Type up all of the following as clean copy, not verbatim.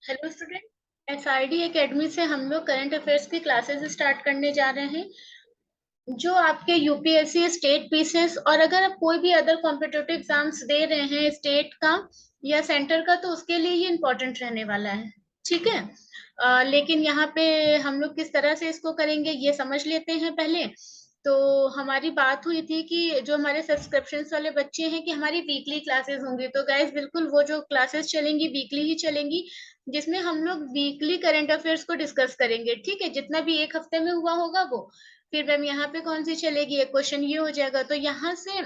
Hello student. SRD academy से हम लोग करंट अफेयर्स की क्लासेस स्टार्ट करने जा रहे हैं जो आपके यूपीएससी स्टेट पीसीएस और अगर आप कोई भी अदर कॉम्पिटिटिव एग्जाम्स दे रहे हैं स्टेट का या सेंटर का तो उसके लिए ये इम्पोर्टेंट रहने वाला है। ठीक है। लेकिन यहाँ पे हम लोग किस तरह से इसको करेंगे ये समझ लेते हैं पहले। तो हमारी बात हुई थी कि जो हमारे सब्सक्रिप्शंस वाले बच्चे हैं कि हमारी वीकली क्लासेस होंगी, तो गाइस बिल्कुल वो जो क्लासेस चलेंगी वीकली ही चलेंगी, जिसमें हम लोग वीकली करंट अफेयर्स को डिस्कस करेंगे। ठीक है, जितना भी एक हफ्ते में हुआ होगा वो फिर मैम यहाँ पे कौन सी चलेगी, एक क्वेश्चन ये हो जाएगा। तो यहाँ से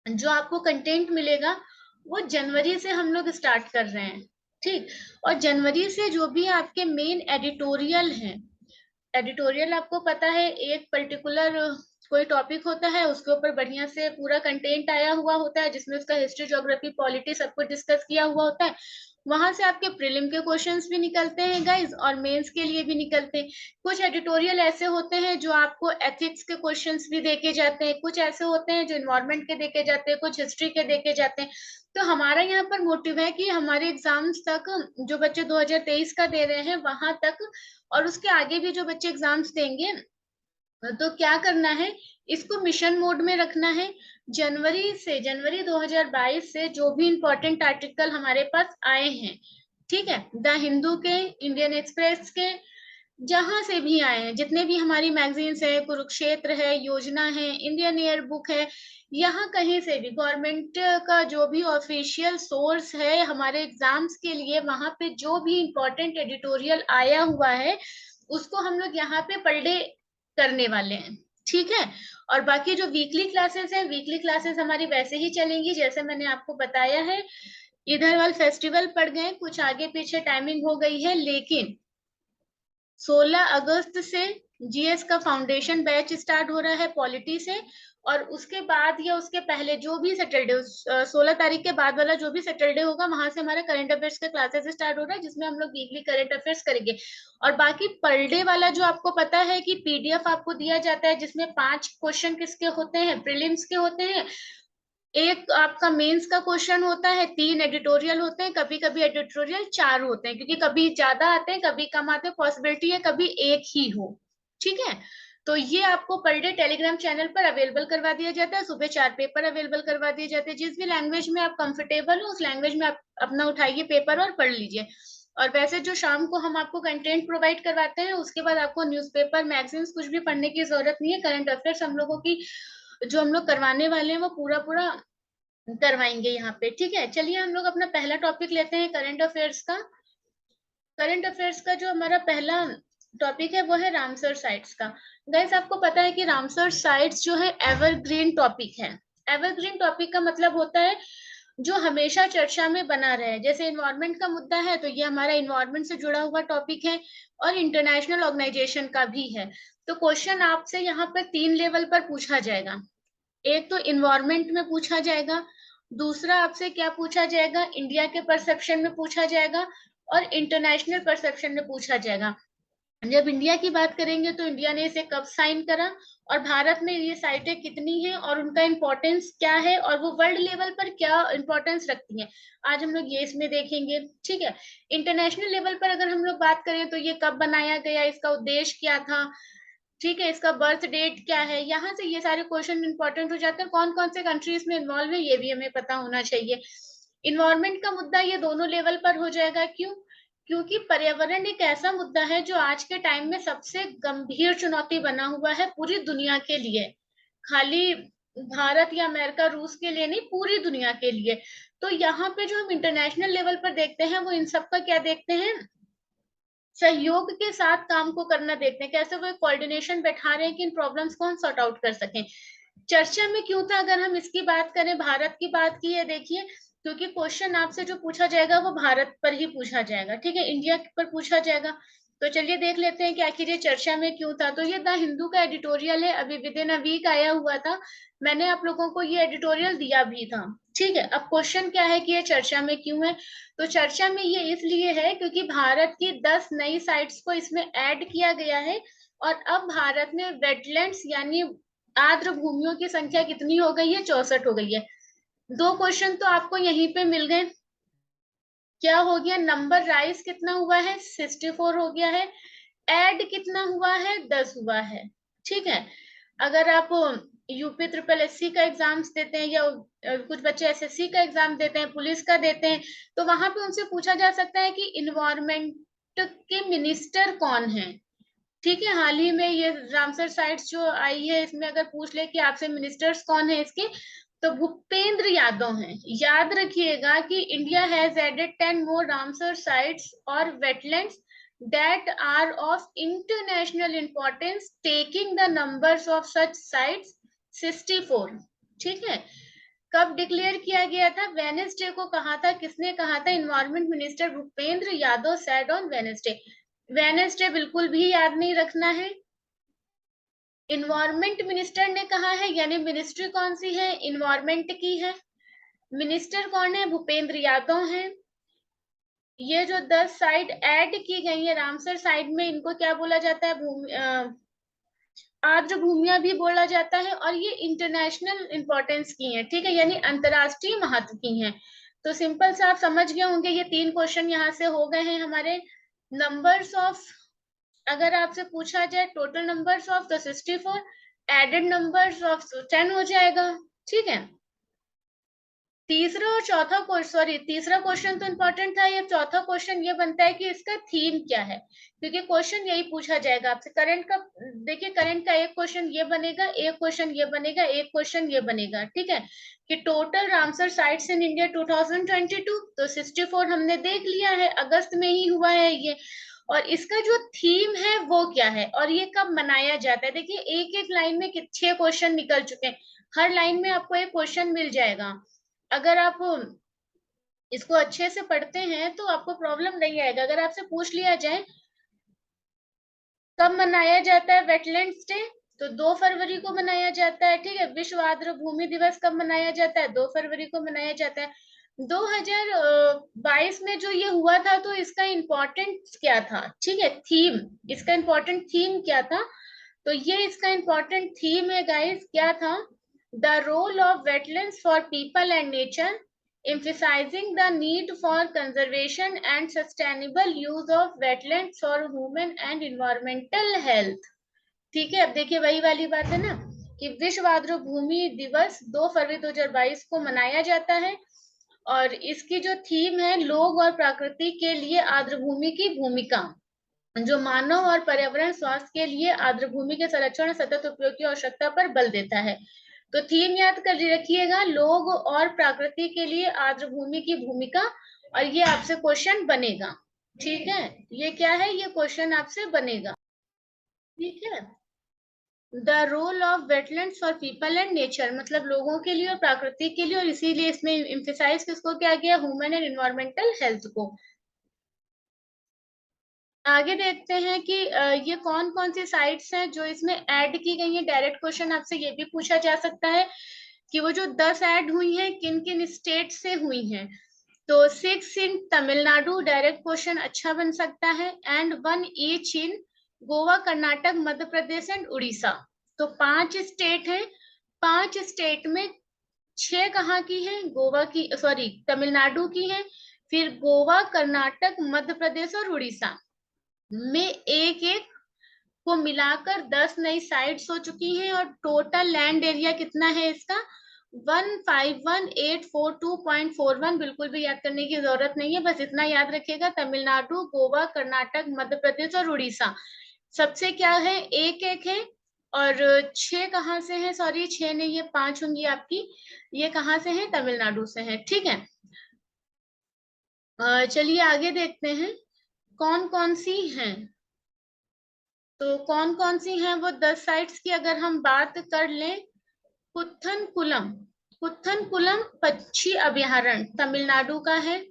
जो आपको कंटेंट मिलेगा वो जनवरी से हम लोग स्टार्ट कर रहे हैं। ठीक। और जनवरी से जो भी आपके मेन एडिटोरियल हैं, एडिटोरियल आपको पता है एक पर्टिकुलर कोई टॉपिक होता है उसके ऊपर बढ़िया से पूरा कंटेंट आया हुआ होता है जिसमें उसका हिस्ट्री ज्योग्राफी पॉलिटी सब कुछ डिस्कस किया हुआ होता है। वहां से आपके प्रीलिम के क्वेश्चंस भी निकलते हैं गाइज और मेंस के लिए भी निकलते हैं। कुछ एडिटोरियल ऐसे होते हैं जो आपको एथिक्स के क्वेश्चंस भी देके जाते हैं, कुछ ऐसे होते हैं जो इन्वायरमेंट के देके जाते हैं, कुछ हिस्ट्री के देके जाते हैं। तो हमारा यहाँ पर मोटिव है कि हमारे एग्जाम्स तक जो बच्चे 2023 का दे रहे हैं वहां तक और उसके आगे भी जो बच्चे एग्जाम्स देंगे तो क्या करना है, इसको मिशन मोड में रखना है। जनवरी 2022 से जो भी इंपॉर्टेंट आर्टिकल हमारे पास आए हैं, ठीक है, द हिंदू के, इंडियन एक्सप्रेस के, जहां से भी आए हैं, जितने भी हमारी मैगजीन्स है, कुरुक्षेत्र है, योजना है, इंडियन ईयर बुक है, यहाँ कहीं से भी गवर्नमेंट का जो भी ऑफिशियल सोर्स है हमारे एग्जाम्स के लिए, वहां पे जो भी इंपॉर्टेंट एडिटोरियल आया हुआ है उसको हम लोग यहाँ पे पर डे करने वाले हैं। ठीक है। और बाकी जो वीकली क्लासेस है, वीकली क्लासेस हमारी वैसे ही चलेंगी जैसे मैंने आपको बताया है। इधर वाल फेस्टिवल पड़ गए, कुछ आगे पीछे टाइमिंग हो गई है, लेकिन 16 अगस्त से जीएस का फाउंडेशन बैच स्टार्ट हो रहा है पॉलिटी से। और उसके बाद या उसके पहले जो भी सैटरडे, 16 तारीख के बाद वाला जो भी सैटरडे होगा वहां से हमारा करंट अफेयर्स का क्लासेस स्टार्ट हो रहा है जिसमें हम लोग वीकली करंट अफेयर्स करेंगे। और बाकी पर डे वाला जो आपको पता है कि पीडीएफ आपको दिया जाता है जिसमें 5 क्वेश्चन किसके होते हैं, प्रीलिम्स के होते हैं, एक आपका मेंस का क्वेश्चन होता है, 3 एडिटोरियल होते हैं, कभी कभी एडिटोरियल 4 होते हैं क्योंकि कभी ज्यादा आते हैं कभी कम आते हैं, पॉसिबिलिटी है कभी एक ही हो। ठीक है। तो ये आपको पर डे टेलीग्राम चैनल पर अवेलेबल करवा दिया जाता है, सुबह 4 पेपर अवेलेबल करवा दिए जाते हैं, जिस भी लैंग्वेज में आप कंफर्टेबल हो उस लैंग्वेज में आप अपना उठाइए पेपर और पढ़ लीजिए। और वैसे जो शाम को हम आपको कंटेंट प्रोवाइड करवाते हैं उसके बाद आपको न्यूज़पेपर मैगजीन्स कुछ भी पढ़ने की जरूरत नहीं है। करंट अफेयर्स हम लोगों की जो हम लोग करवाने वाले हैं वो पूरा पूरा करवाएंगे यहाँ पे। ठीक है, चलिए हम लोग अपना पहला टॉपिक लेते हैं करंट अफेयर्स का। करंट अफेयर्स का जो हमारा पहला टॉपिक है वो है रामसर साइट्स का। गाइस आपको पता है कि रामसर साइट्स जो है एवरग्रीन टॉपिक है। एवरग्रीन टॉपिक का मतलब होता है जो हमेशा चर्चा में बना रहे, जैसे इन्वायरमेंट का मुद्दा है तो ये हमारा इन्वायरमेंट से जुड़ा हुआ टॉपिक है और इंटरनेशनल ऑर्गेनाइजेशन का भी है। तो क्वेश्चन आपसे यहाँ पर 3 लेवल पर पूछा जाएगा। एक तो इन्वायरमेंट में पूछा जाएगा, दूसरा आपसे क्या पूछा जाएगा, इंडिया के परसेप्शन में पूछा जाएगा और इंटरनेशनल परसेप्शन में पूछा जाएगा। जब इंडिया की बात करेंगे तो इंडिया ने इसे कब साइन करा और भारत में ये साइटें कितनी हैं और उनका इंपॉर्टेंस क्या है और वो वर्ल्ड लेवल पर क्या इंपॉर्टेंस रखती हैं, आज हम लोग ये इसमें देखेंगे। ठीक है। इंटरनेशनल लेवल पर अगर हम लोग बात करें तो ये कब बनाया गया, इसका उद्देश्य क्या था, ठीक है, इसका बर्थ डेट क्या है, यहाँ से ये सारे क्वेश्चन इंपॉर्टेंट हो जाते हैं। कौन कौन से कंट्री इसमें इन्वॉल्व है ये भी हमें पता होना चाहिए। इन्वायरमेंट का मुद्दा ये दोनों लेवल पर हो जाएगा, क्यों, क्योंकि पर्यावरण एक ऐसा मुद्दा है जो आज के टाइम में सबसे गंभीर चुनौती बना हुआ है पूरी दुनिया के लिए, खाली भारत या अमेरिका रूस के लिए नहीं, पूरी दुनिया के लिए। तो यहाँ पे जो हम इंटरनेशनल लेवल पर देखते हैं वो इन सब का क्या देखते हैं, सहयोग के साथ काम को करना देखते हैं, कैसे वो एक कोऑर्डिनेशन बैठा रहे हैं कि इन प्रॉब्लम्स को हम सॉर्ट आउट कर सकें। चर्चा में क्यों था, अगर हम इसकी बात करें, भारत की बात की है, देखिए क्योंकि क्वेश्चन आपसे जो पूछा जाएगा वो भारत पर ही पूछा जाएगा, ठीक है, इंडिया पर पूछा जाएगा। तो चलिए देख लेते हैं कि आखिर ये चर्चा में क्यों था। तो ये द हिंदू का एडिटोरियल है, अभी विद इन अ वीक आया हुआ था, मैंने आप लोगों को ये एडिटोरियल दिया भी था। ठीक है, अब क्वेश्चन क्या है कि ये चर्चा में क्यों है। तो चर्चा में ये इसलिए है क्योंकि भारत की 10 नई साइट्स को इसमें ऐड किया गया है और अब भारत में वेटलैंड्स यानी आर्द्र भूमियों की संख्या कितनी हो गई है, 64 हो गई है। 2 क्वेश्चन तो आपको यहीं पे मिल गए। क्या हो गया, नंबर राइज कितना हुआ है, 64 हो गया है, ऐड कितना हुआ है, 10 हुआ है। ठीक है, अगर आप यूपी ट्रिपल एससी का एग्जाम्स देते हैं या कुछ बच्चे एसएससी का एग्जाम देते हैं, पुलिस का देते हैं, तो वहां पे उनसे पूछा जा सकता है कि इन्वायरमेंट के मिनिस्टर कौन है। ठीक है, हाल ही में ये रामसर साइट्स जो आई है, इसमें अगर पूछ ले कि आपसे मिनिस्टर्स कौन है इसके, तो भूपेंद्र यादव हैं। याद रखिएगा कि India has added 10 more Ramsar sites और wetlands that are of international importance, taking the numbers of such sites 64। ठीक है, कब डिक्लेयर किया गया था, वेनेसडे को कहा था, किसने कहा था, environment minister Bhupendra Yadav said on Wednesday. Wednesday बिल्कुल भी याद नहीं रखना है, इन्वायरमेंट मिनिस्टर ने कहा है, यानी मिनिस्ट्री कौन सी है, इन्वायरमेंट की है, मिनिस्टर कौन है, भूपेंद्र यादव है। ये जो 10 साइट ऐड की गई है रामसर साइट में, इनको क्या बोला जाता है, आर्द्र भूमियां भी बोला जाता है, और ये इंटरनेशनल इंपॉर्टेंस की हैं। ठीक है, यानी अंतरराष्ट्रीय महत्व की हैं। तो सिंपल से आप समझ गए होंगे, ये 3 क्वेश्चन यहाँ से हो गए हैं हमारे। नंबर्स ऑफ, अगर आपसे पूछा जाए टोटल नंबर्स ऑफ, तो 64, एडेड नंबर्स ऑफ 10 हो जाएगा। ठीक है, तीसरा और चौथा क्वेश्चन, सॉरी तीसरा क्वेश्चन तो इंपॉर्टेंट था, ये चौथा क्वेश्चन ये बनता है कि इसका थीम क्या है, क्योंकि क्वेश्चन यही पूछा जाएगा आपसे। करंट का देखिए, करंट का एक क्वेश्चन ये बनेगा, एक क्वेश्चन ये बनेगा, एक क्वेश्चन ये बनेगा। ठीक है, कि total Ramsar sites in India 2022, तो 64 हमने देख लिया है, अगस्त में ही हुआ है ये। और इसका जो थीम है वो क्या है, और ये कब मनाया जाता है। देखिए, एक एक लाइन में 6 क्वेश्चन निकल चुके हैं, हर लाइन में आपको एक क्वेश्चन मिल जाएगा। अगर आप इसको अच्छे से पढ़ते हैं तो आपको प्रॉब्लम नहीं आएगा। अगर आपसे पूछ लिया जाए कब मनाया जाता है वेटलैंड्स डे, तो 2 फरवरी को मनाया जाता है। ठीक है, विश्व आर्द्र भूमि दिवस कब मनाया जाता है, 2 फरवरी को मनाया जाता है। 2022 में जो ये हुआ था, तो इसका इम्पोर्टेंट क्या था, ठीक है, थीम, इसका इम्पोर्टेंट थीम क्या था, तो ये इसका इम्पोर्टेंट थीम है गाइस, क्या था, the role of wetlands for people and nature, emphasizing the need for conservation and sustainable use of wetlands for human and environmental health। ठीक है, अब देखिए वही वाली बात है ना, कि विश्व आर्द्र भूमि दिवस 2 फरवरी 2022 को मनाया जाता है, और इसकी जो थीम है, लोग और प्रकृति के लिए आर्द्र भूमि की भूमिका, जो मानव और पर्यावरण स्वास्थ्य के लिए आर्द्र भूमि के संरक्षण सतत उपयोग की आवश्यकता पर बल देता है। तो थीम याद कर रखिएगा, लोग और प्रकृति के लिए आर्द्र भूमि की भूमिका, और ये आपसे क्वेश्चन बनेगा। ठीक है, ये क्या है, ये क्वेश्चन आपसे बनेगा। ठीक है, the role of wetlands for people and nature, मतलब लोगों के लिए और प्रकृति के लिए, और इसीलिए इसमें एम्फेसाइज किसको किया गया, ह्यूमन एंड एनवायरमेंटल हेल्थ को। आगे देखते हैं कि ये कौन कौन सी साइट्स हैं जो इसमें ऐड की गई हैं। डायरेक्ट क्वेश्चन आपसे ये भी पूछा जा सकता है कि वो जो 10 ऐड हुई हैं किन किन स्टेट से हुई हैं। तो 6 इन तमिलनाडु, डायरेक्ट क्वेश्चन अच्छा बन सकता है, and 1 each in Goa, Karnataka, Madhya Pradesh and Orissa. तो 5 स्टेट हैं, 5 स्टेट में 6 कहाँ की है, गोवा की, सॉरी तमिलनाडु की है, फिर गोवा, कर्नाटक, मध्य प्रदेश और उड़ीसा में एक एक को मिलाकर 10 नई साइट्स हो चुकी हैं, और टोटल लैंड एरिया कितना है इसका, 151842.41। बिल्कुल भी याद करने की जरूरत नहीं है, बस इतना याद रखिएगा, तमिलनाडु, गोवा, कर्नाटक, मध्य प्रदेश और उड़ीसा सबसे क्या है, एक एक है। और 6 कहाँ से है, सॉरी 6 नहीं, ये 5 होंगी आपकी, ये कहाँ से है, तमिलनाडु से है। ठीक है, चलिए आगे देखते हैं कौन कौन सी हैं। तो कौन कौन सी हैं वो 10 साइट्स की अगर हम बात कर लें, कुथनकुलम, कुथनकुलम पक्षी अभ्यारण्य तमिलनाडु का है।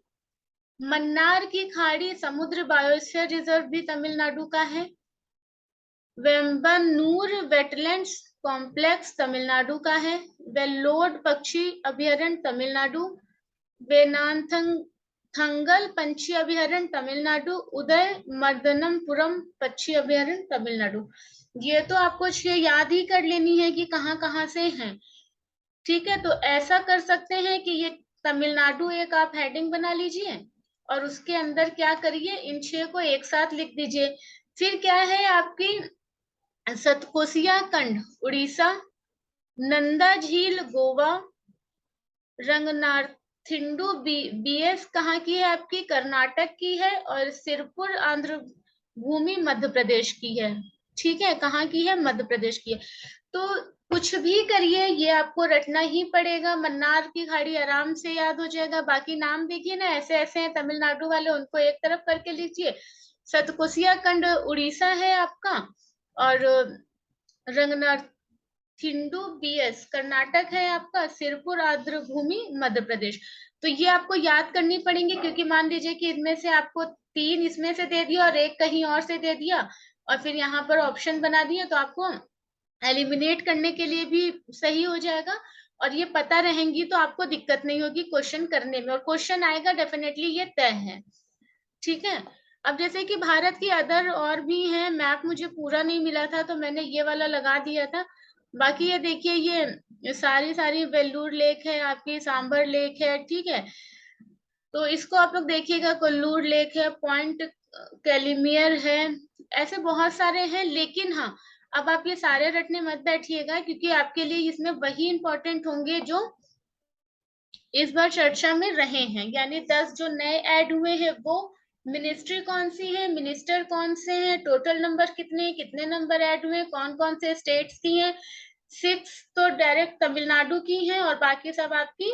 मन्नार की खाड़ी समुद्र बायोस्फीयर रिजर्व भी तमिलनाडु का है। वेम्बनूर वेटलैंड्स कॉम्प्लेक्स तमिलनाडु का है। वेल्लोड पक्षी अभ्यारण्य तमिलनाडु। वेनाथंगल पंछी अभ्यारण्य तमिलनाडु। उदय मर्दनमपुरम पक्षी अभ्यारण्य तमिलनाडु। ये तो आपको 6 याद ही कर लेनी है कि कहाँ कहाँ से हैं। ठीक है, तो ऐसा कर सकते हैं कि ये तमिलनाडु एक आप हेडिंग बना लीजिए, और उसके अंदर क्या करिए, इन 6 को एक साथ लिख दीजिए। फिर क्या है आपकी सतकोसिया कंड उड़ीसा, नंदा झील गोवा, रंगनाथिंडू बीएस कहाँ की है आपकी, कर्नाटक की है, और सिरपुर आंध्र भूमि मध्य प्रदेश की है। ठीक है, कहाँ की है, मध्य प्रदेश की है। तो कुछ भी करिए ये आपको रटना ही पड़ेगा। मन्नार की खाड़ी आराम से याद हो जाएगा, बाकी नाम देखिए ना ऐसे ऐसे हैं तमिलनाडु वाले, उनको एक तरफ करके लीजिए। सतकोसिया कंड उड़ीसा है आपका, और रंगनाथ थिंडू बीएस कर्नाटक है आपका, सिरपुर आर्द्र भूमि मध्य प्रदेश। तो ये आपको याद करनी पड़ेंगे, क्योंकि मान लीजिए कि इनमें से आपको 3 इसमें से दे दिया और एक कहीं और से दे दिया, और फिर यहाँ पर ऑप्शन बना दिया, तो आपको एलिमिनेट करने के लिए भी सही हो जाएगा। और ये पता रहेंगी तो आपको दिक्कत नहीं होगी क्वेश्चन करने में, और क्वेश्चन आएगा डेफिनेटली, ये तय है। ठीक है, अब जैसे कि भारत की अदर और भी हैं, मैप मुझे पूरा नहीं मिला था तो मैंने ये वाला लगा दिया था। बाकी ये देखिए, ये सारी सारी वेल्लूर लेक है आपकी, सांबर लेक है। ठीक है, तो इसको आप लोग देखिएगा, कोल्लूर लेक है, पॉइंट कैलिमियर है, ऐसे बहुत सारे हैं। लेकिन हाँ, अब आप ये सारे रटने मत बैठिएगा, क्योंकि आपके लिए इसमें वही इंपॉर्टेंट होंगे जो इस बार चर्चा में रहे हैं। यानी 10 जो नए ऐड हुए हैं वो, मिनिस्ट्री कौन सी है, मिनिस्टर कौन से हैं, टोटल नंबर कितने कितने नंबर ऐड हुए, कौन कौन से स्टेट्स की हैं। 6 तो डायरेक्ट तमिलनाडु की हैं, और बाकी सब आपकी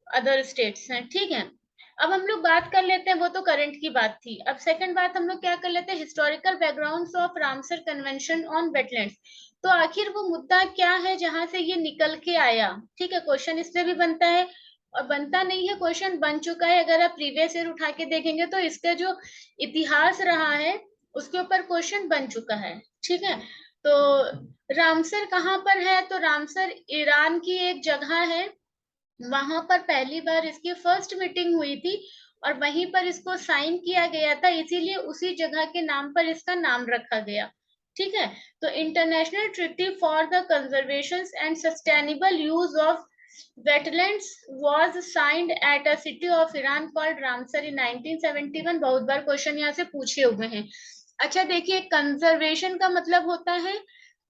अदर स्टेट्स हैं। ठीक है, अब हम लोग बात कर लेते हैं, वो तो करंट की बात थी। अब सेकंड बात हम लोग क्या कर लेते हैं, historical background of Ramsar convention on wetlands. तो आखिर वो मुद्दा क्या है जहां से ये निकल के आया। ठीक है, क्वेश्चन इससे भी बनता है, और बनता नहीं है, क्वेश्चन बन चुका है। अगर आप प्रीवियस ईयर उठा के देखेंगे तो इसका जो इतिहास रहा है उसके ऊपर क्वेश्चन बन चुका है। ठीक है, तो रामसर कहाँ पर है, तो रामसर ईरान की एक जगह है, वहां पर पहली बार इसकी फर्स्ट मीटिंग हुई थी, और वहीं पर इसको साइन किया गया था, इसीलिए उसी जगह के नाम पर इसका नाम रखा गया। ठीक है, तो international treaty for the conservation and sustainable use of wetlands was signed at a city of Iran called Ramsar in 1971। बहुत बार क्वेश्चन यहाँ से पूछे हुए हैं। अच्छा देखिए, कंजर्वेशन का मतलब होता है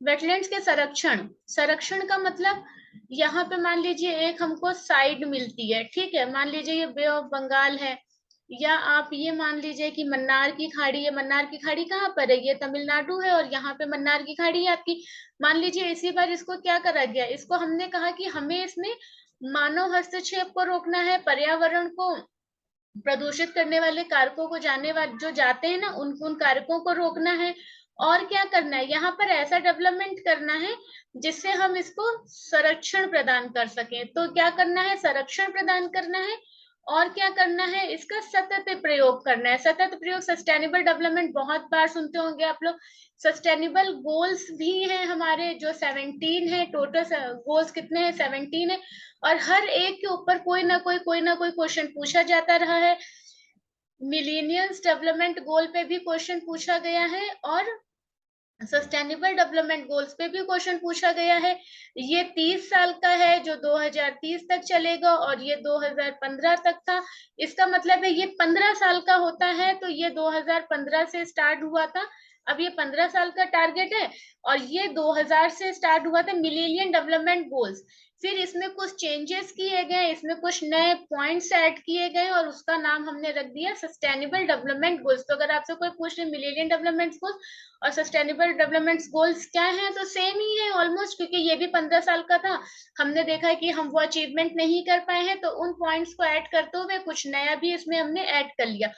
वेटलैंड्स के संरक्षण। संरक्षण का मतलब, यहाँ पे मान लीजिए एक हमको साइड मिलती है। ठीक है, मान लीजिए ये बे ऑफ बंगाल है, या आप ये मान लीजिए कि मन्नार की खाड़ी है। मन्नार की खाड़ी कहाँ पर है, ये तमिलनाडु है, और यहाँ पे मन्नार की खाड़ी है आपकी। मान लीजिए इसी बार इसको क्या करा गया, इसको हमने कहा कि हमें इसमें मानव हस्तक्षेप को रोकना है, पर्यावरण को प्रदूषित करने वाले कारकों को जाने वाले जो जाते हैं ना, उन कारकों को रोकना है। और क्या करना है, यहाँ पर ऐसा डेवलपमेंट करना है जिससे हम इसको संरक्षण प्रदान कर सकें। तो क्या करना है, संरक्षण प्रदान करना है, और क्या करना है, इसका सतत प्रयोग करना है। सतत प्रयोग, सस्टेनेबल डेवलपमेंट बहुत बार सुनते होंगे आप लोग। सस्टेनेबल गोल्स भी हैं हमारे, जो 17 है टोटल गोल्स, कितने हैं, 17 है, और हर एक के ऊपर कोई ना कोई क्वेश्चन पूछा जाता रहा है। मिलेनियल्स डेवलपमेंट गोल पे भी क्वेश्चन पूछा गया है, और सस्टेनेबल डेवलपमेंट गोल्स पे भी क्वेश्चन पूछा गया है। ये 30 साल का है, जो 2030 तक चलेगा, और ये 2015 तक था। इसका मतलब है ये 15 साल का होता है, तो ये 2015 से स्टार्ट हुआ था। अब ये 15 साल का टारगेट है, और ये 2000 से स्टार्ट हुआ था मिलेनियम डेवलपमेंट गोल्स। फिर इसमें कुछ चेंजेस किए गए, इसमें कुछ नए पॉइंट्स ऐड किए गए, और उसका नाम हमने रख दिया सस्टेनेबल डेवलपमेंट गोल्स। तो अगर आपसे कोई पूछ रहे मिलेनियम डेवलपमेंट गोल्स और सस्टेनेबल डेवलपमेंट गोल्स क्या है, तो सेम ही है ऑलमोस्ट, क्योंकि ये भी 15 साल का था। हमने देखा है कि हम वो अचीवमेंट नहीं कर पाए हैं, तो उन पॉइंट्स को ऐड करते हुए कुछ नया भी इसमें हमने ऐड कर लिया।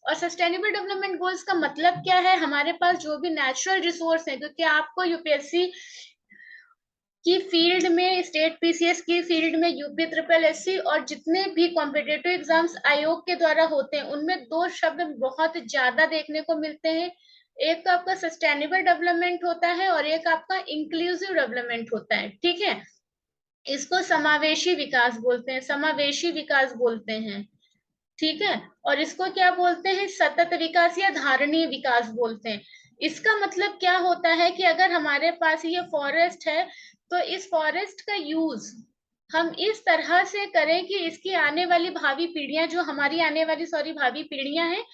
और सस्टेनेबल डेवलपमेंट गोल्स का मतलब क्या है, हमारे पास जो भी नेचुरल रिसोर्स है, क्योंकि आपको यूपीएससी की फील्ड में, स्टेट पीसीएस की फील्ड में, यूपी ट्रिपल एससी और जितने भी कॉम्पिटेटिव एग्जाम्स आयोग के द्वारा होते हैं, उनमें 2 शब्द बहुत ज्यादा देखने को मिलते हैं। एक तो आपका सस्टेनेबल डेवलपमेंट होता है, और एक आपका इंक्लूसिव डेवलपमेंट होता है। ठीक है, इसको समावेशी विकास बोलते हैं, समावेशी विकास बोलते हैं। ठीक है, और इसको क्या बोलते हैं, सतत विकास या धारणीय विकास बोलते हैं। इसका मतलब क्या होता है कि अगर हमारे पास ये फॉरेस्ट है, तो इस फॉरेस्ट का यूज हम इस तरह से करें कि इसकी आने वाली भावी पीढ़ियां, जो हमारी आने वाली भावी पीढ़ियां हैं,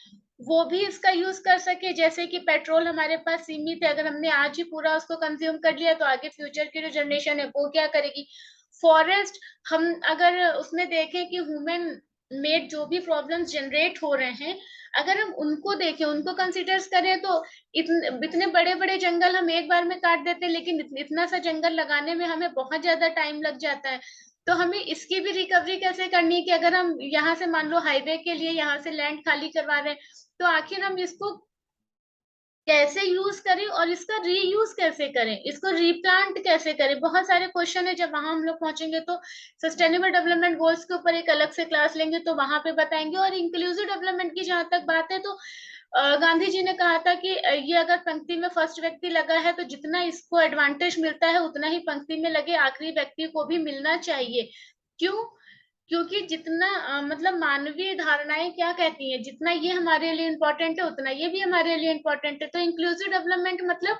वो भी इसका यूज कर सके। जैसे कि पेट्रोल हमारे पास सीमित है, अगर हमने आज ही पूरा उसको कंज्यूम कर लिया तो आगे फ्यूचर की जो जनरेशन है वो क्या करेगी। फॉरेस्ट, हम अगर उसमें देखें कि ह्यूमन मेड जो भी प्रॉब्लम्स जनरेट हो रहे हैं, अगर हम उनको देखें, उनको कंसिडर करें, तो इतने बड़े बड़े जंगल हम एक बार में काट देते हैं, लेकिन इतना सा जंगल लगाने में हमें बहुत ज्यादा टाइम लग जाता है। तो हमें इसकी भी रिकवरी कैसे करनी है कि अगर हम यहाँ से मान लो हाईवे के लिए यहाँ से लैंड खाली करवा रहे हैं, तो आखिर हम इसको कैसे यूज करें और इसका रीयूज कैसे करें, इसको रीप्लांट कैसे करें। बहुत सारे क्वेश्चन है, जब वहां हम लोग पहुंचेंगे तो सस्टेनेबल डेवलपमेंट गोल्स के ऊपर एक अलग से क्लास लेंगे तो वहां पे बताएंगे। और इंक्लूसिव डेवलपमेंट की जहां तक बात है, तो गांधी जी ने कहा था कि ये अगर पंक्ति में फर्स्ट व्यक्ति लगा है तो जितना इसको एडवांटेज मिलता है उतना ही पंक्ति में लगे आखिरी व्यक्ति को भी मिलना चाहिए। क्यों? क्योंकि जितना मतलब मानवीय धारणाएं क्या कहती हैं, जितना ये हमारे लिए इम्पोर्टेंट है उतना ये भी हमारे लिए इम्पोर्टेंट है। तो इंक्लूसिव डेवलपमेंट मतलब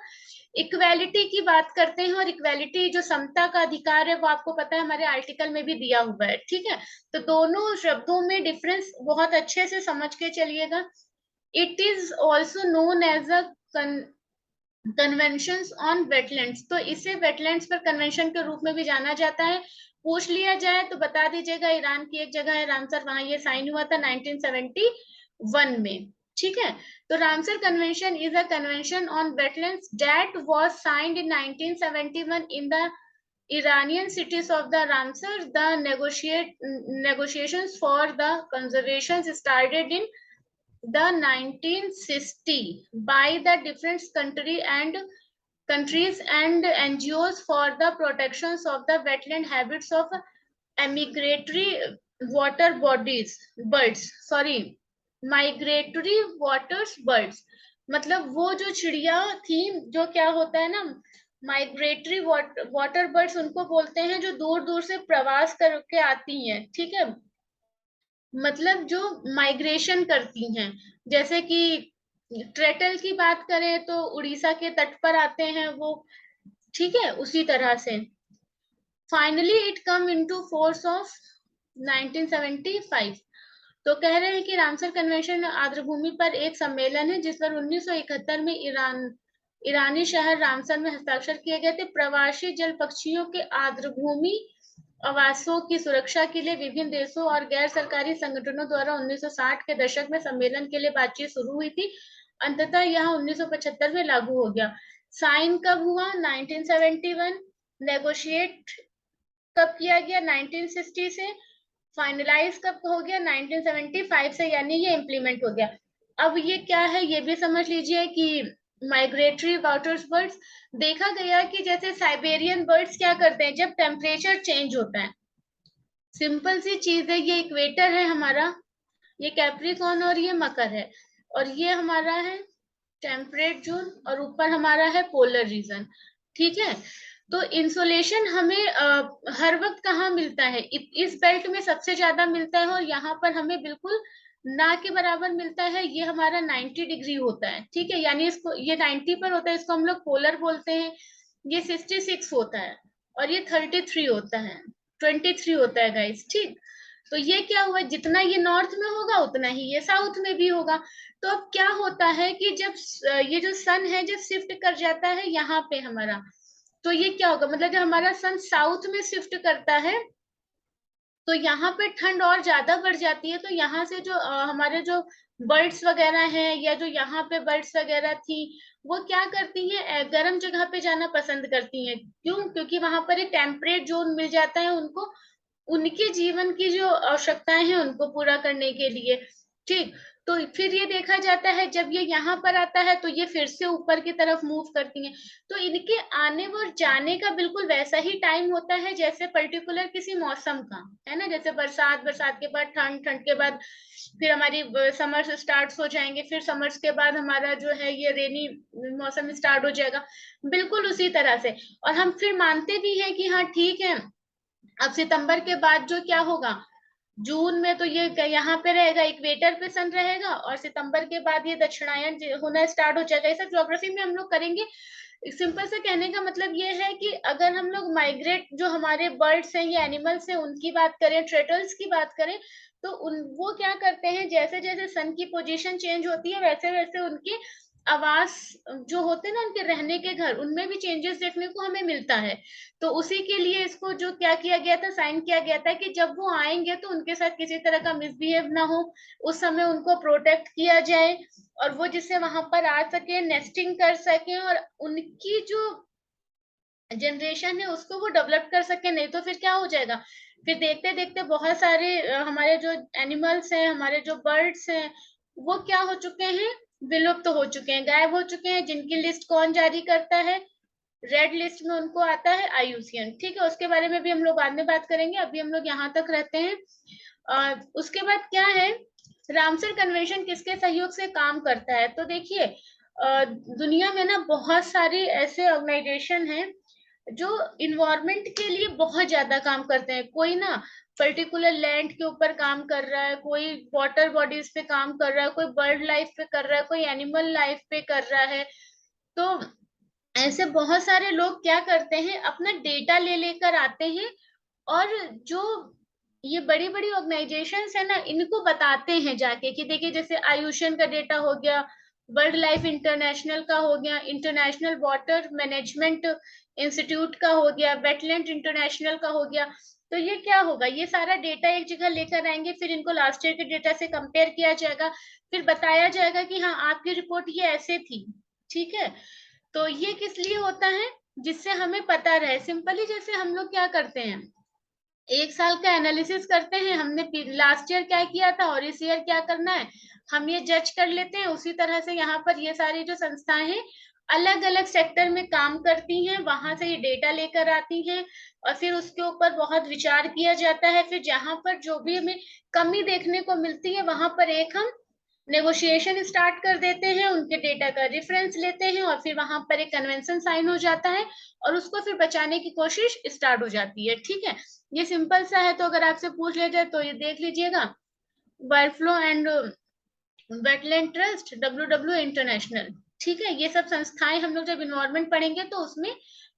इक्वेलिटी की बात करते हैं, और इक्वेलिटी जो समता का अधिकार है वो आपको पता है हमारे आर्टिकल में भी दिया हुआ है, ठीक है। तो दोनों शब्दों में डिफरेंस बहुत अच्छे से समझ के चलिएगा। It is also known as a convention on wetlands, तो इसे वेटलैंड्स पर कन्वेंशन के रूप में भी जाना जाता है। पूछ लिया जाए तो बता दीजिएगा, ईरान की एक जगह है रामसर, वहां ये साइन हुआ था 1971 में, ठीक है। तो Ramsar convention is a convention on wetlands that was signed in 1971 in the Iranian cities of the Ramsar. The negotiations for the conservation started in the 1960 by the different countries and NGOs for the protections of the wetland habits of migratory water bodies birds, sorry, migratory waters birds। मतलब वो जो चिड़िया थी, जो क्या होता है ना, माइग्रेटरी वाटर बर्ड्स उनको बोलते हैं, जो दूर दूर से प्रवास करके आती हैं, ठीक है। मतलब जो माइग्रेशन करती हैं, जैसे कि ट्रेटल की बात करें तो उड़ीसा के तट पर आते हैं वो, ठीक है, उसी तरह से। Finally it come into force of 1975। तो कह रहे हैं कि रामसर कन्वेंशन आर्द्रभूमि पर एक सम्मेलन है जिस पर 1971 में ईरानी शहर रामसर में हस्ताक्षर किए गए थे। प्रवासी जल पक्षियों के आर्द्रभूमि आवासों की सुरक्षा के लिए विभिन्न देशों और गैर सरकारी संगठनों द्वारा 1960 के दशक में सम्मेलन के लिए बातचीत शुरू हुई थी। अंततः यह 1975 में लागू हो गया। साइन कब हुआ? 1971। नेगोशिएट कब किया गया? 1960 से। फाइनलाइज कब हो गया? 1975 से, यानी ये इम्प्लीमेंट हो गया। अब ये क्या है ये भी समझ लीजिए कि माइग्रेटरी वाटर्स बर्ड्स, देखा गया कि जैसे साइबेरियन बर्ड्स क्या करते हैं जब टेम्परेचर चेंज होता है, सिंपल सी चीज है, ये इक्वेटर है हमारा, ये कैप्रिकॉर्न और ये मकर है, और ये हमारा है टेम्परेट जोन, और ऊपर हमारा है पोलर रीजन, ठीक है। तो इंसोलेशन हमें हर वक्त कहाँ मिलता है? इस बेल्ट में सबसे ज्यादा मिलता है, और यहाँ पर हमें बिल्कुल ना के बराबर मिलता है। ये हमारा 90 डिग्री होता है, ठीक है, यानी इसको ये 90 पर होता है, इसको हम लोग पोलर बोलते हैं। ये 66 होता है, और ये 33 होता है, 23 होता है गाइस, ठीक। तो ये क्या हुआ, जितना ये नॉर्थ में होगा उतना ही ये साउथ में भी होगा। तो अब क्या होता है कि जब ये जो सन है जब शिफ्ट कर जाता है यहाँ पे हमारा, तो ये क्या होगा, मतलब जब हमारा सन साउथ में शिफ्ट करता है तो यहाँ पे ठंड और ज्यादा बढ़ जाती है। तो यहाँ से जो हमारे जो बर्ड्स वगैरह हैं, या जो यहाँ पे बर्ड्स वगैरह थी, वो क्या करती हैं, गर्म जगह पे जाना पसंद करती हैं। क्यों? क्योंकि वहां पर एक टेम्परेट जोन मिल जाता है उनको, उनके जीवन की जो आवश्यकताएं हैं उनको पूरा करने के लिए, ठीक। तो फिर ये देखा जाता है जब ये यहाँ पर आता है तो ये फिर से ऊपर की तरफ मूव करती हैं। तो इनके आने व जाने का बिल्कुल वैसा ही टाइम होता है जैसे पर्टिकुलर किसी मौसम का, है ना। जैसे बरसात, बरसात के बाद ठंड, ठंड के बाद फिर हमारी समर्स स्टार्ट हो जाएंगे, फिर समर्स के बाद हमारा जो है ये रेनी मौसम स्टार्ट हो जाएगा, बिल्कुल उसी तरह से। और हम फिर मानते भी हैं कि हाँ ठीक है, अब सितंबर के बाद जो क्या होगा, जून में तो ये यहाँ पे रहेगा, इक्वेटर पे सन रहेगा, और सितंबर के बाद ये दक्षिणायन होना स्टार्ट हो जाएगा। ये सब ज्योग्राफी में हम लोग करेंगे। सिंपल से कहने का मतलब ये है कि अगर हम लोग माइग्रेट, जो हमारे बर्ड्स हैं या एनिमल्स हैं, उनकी बात करें, टर्टल्स की बात करें, तो वो क्या करते हैं, जैसे जैसे सन की पोजीशन चेंज होती है वैसे वैसे उनके आवास जो होते हैं ना, उनके रहने के घर, उनमें भी चेंजेस देखने को हमें मिलता है। तो उसी के लिए इसको जो क्या किया गया था, साइन किया गया था कि जब वो आएंगे तो उनके साथ किसी तरह का मिसबिहेव ना हो, उस समय उनको प्रोटेक्ट किया जाए, और वो जिससे वहां पर आ सके, नेस्टिंग कर सके, और उनकी जो जनरेशन है उसको वो डेवलप कर सके। नहीं तो फिर क्या हो जाएगा, फिर देखते देखते बहुत सारे हमारे जो एनिमल्स हैं, हमारे जो बर्ड्स हैं, वो क्या हो चुके हैं, विलुप्त हो चुके हैं, गायब हो चुके हैं। जिनकी लिस्ट कौन जारी करता है, रेड लिस्ट में उनको आता है IUCN। ठीक है, उसके बारे में भी हम लोग बाद में बात करेंगे, अभी हम लोग यहाँ तक रहते हैं। उसके बाद क्या है, रामसर कन्वेंशन किसके सहयोग से काम करता है, तो देखिए दुनिया में ना बहुत सारी ऐसे ऑर्गेनाइजेशन हैं जो इन्वायरमेंट के लिए बहुत ज्यादा काम करते हैं। कोई ना पर्टिकुलर लैंड के ऊपर काम कर रहा है, कोई वाटर बॉडीज पे काम कर रहा है, कोई बर्ड लाइफ पे कर रहा है, कोई एनिमल लाइफ पे कर रहा है। तो ऐसे बहुत सारे लोग क्या करते हैं, अपना डेटा ले लेकर आते हैं, और जो ये बड़ी बड़ी ऑर्गेनाइजेशंस है ना, इनको बताते हैं जाके कि देखिए, जैसे आयुषन का डेटा हो गया, वर्ल्ड लाइफ इंटरनेशनल का हो गया, इंटरनेशनल वाटर मैनेजमेंट इंस्टीट्यूट का हो गया, वेटलैंड इंटरनेशनल का हो गया। तो ये क्या होगा, ये सारा डेटा एक जगह लेकर आएंगे, फिर इनको लास्ट ईयर के डेटा से कंपेयर किया जाएगा, फिर बताया जाएगा कि हाँ, आपकी रिपोर्ट ये ऐसे थी। ठीक है, तो ये किस लिए होता है, जिससे हमें पता रहे। सिंपली जैसे हम लोग क्या करते हैं, एक साल का एनालिसिस करते हैं, हमने लास्ट ईयर क्या किया था और इस ईयर क्या करना है, हम ये जज कर लेते हैं। उसी तरह से यहाँ पर ये सारी जो संस्थाएं हैं, अलग अलग सेक्टर में काम करती हैं, वहां से ये डेटा लेकर आती हैं, और फिर उसके ऊपर बहुत विचार किया जाता है। फिर जहां पर जो भी हमें कमी देखने को मिलती है, वहां पर एक हम नेगोशिएशन स्टार्ट कर देते हैं, उनके डेटा का रेफरेंस लेते हैं, और फिर वहां पर एक कन्वेंशन साइन हो जाता है, और उसको फिर बचाने की कोशिश स्टार्ट हो जाती है। ठीक है, ये सिंपल सा है। तो अगर आपसे पूछ लिया जाए तो ये देख लीजिएगा, wild flow and wetland trust, WW international. ठीक है, ये सब संस्थाएं हम लोग जब इन्वायरमेंट पढ़ेंगे तो उसमें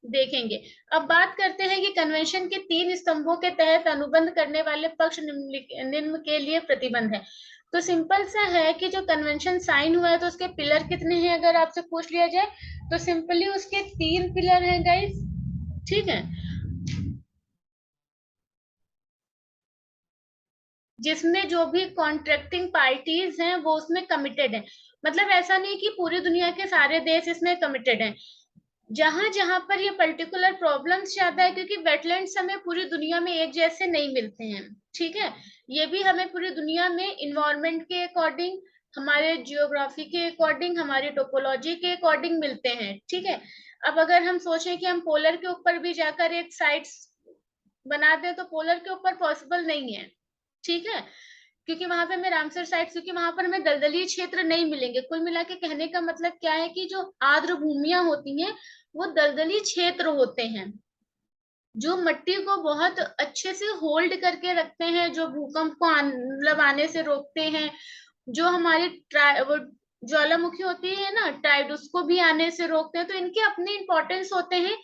देखेंगे। अब बात करते हैं कि कन्वेंशन के 3 स्तंभों के तहत अनुबंध करने वाले पक्ष निम्न के लिए प्रतिबंध है। तो सिंपल सा है कि जो कन्वेंशन साइन हुआ है तो उसके पिलर कितने हैं, अगर आपसे पूछ लिया जाए तो सिंपली उसके 3 पिलर हैं गाइस। ठीक है, जिसमें जो भी कॉन्ट्रैक्टिंग पार्टीज हैं वो उसमें कमिटेड हैं। मतलब ऐसा नहीं कि पूरी दुनिया के सारे देश इसमें कमिटेड हैं, जहां जहां पर ये पर्टिकुलर प्रॉब्लम्स ज्यादा है, क्योंकि वेटलैंड्स हमें पूरी दुनिया में एक जैसे नहीं मिलते हैं। ठीक है, ये भी हमें पूरी दुनिया में इन्वायरमेंट के अकॉर्डिंग, हमारे जियोग्राफी के अकॉर्डिंग, हमारी टोपोलॉजी के अकॉर्डिंग मिलते हैं। ठीक है, अब अगर हम सोचें कि हम पोलर के ऊपर भी जाकर एक साइट्स बना दें तो पोलर के ऊपर पॉसिबल नहीं है। ठीक है, क्योंकि वहां पे हमें रामसर साइट, क्योंकि वहां पर हमें दलदली क्षेत्र नहीं मिलेंगे। कुल मिला के कहने का मतलब क्या है कि जो आर्द्र भूमियां होती हैं वो दलदली क्षेत्र होते हैं, जो मिट्टी को बहुत अच्छे से होल्ड करके रखते हैं, जो भूकंप को मतलब आने से रोकते हैं, जो हमारी वो ज्वालामुखी होती है ना, टाइड, उसको भी आने से रोकते हैं। तो इनके अपने इंपॉर्टेंस होते हैं।